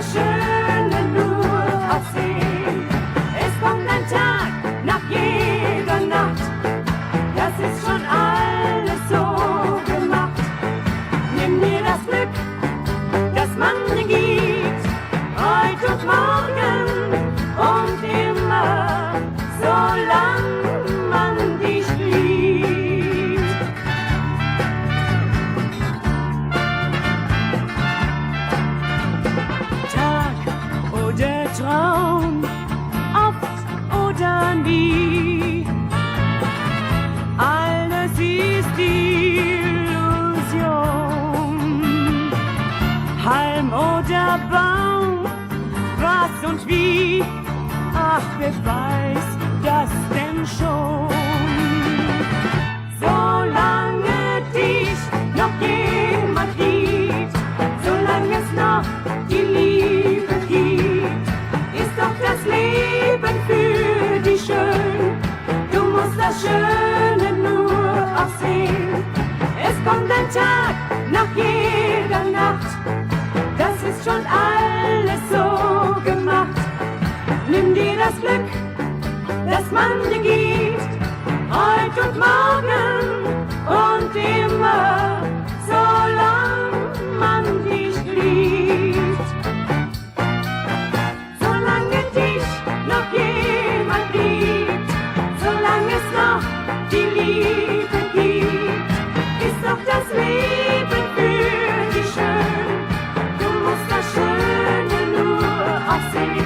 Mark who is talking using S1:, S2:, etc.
S1: das Schöne nur aufsehen. Es kommt ein Tag nach jeder Nacht, das ist schon alles so gemacht. Nimm dir das Glück, das man dir gibt, heute und morgen und immer, solange man dich liebt. Tag oder Traum, oft oder nie, alles ist Illusion. Halm oder Baum, was und wie, ach, wer weiß das denn schon? Solange dich noch jemand liebt, solange es noch die Liebe gibt, ist doch das Leben für dich schön. Du musst das Schöne nur aufsehen. Es kommt ein Tag nach jeder Nacht, das ist schon alles so gemacht. Nimm dir das Glück, das man dir gibt, heute und morgen und immer, solange man dich liebt. Solange dich noch jemand liebt, solange es noch die Liebe gibt, ist doch das Leben für dich schön. Du musst das Schöne nur aufsehen.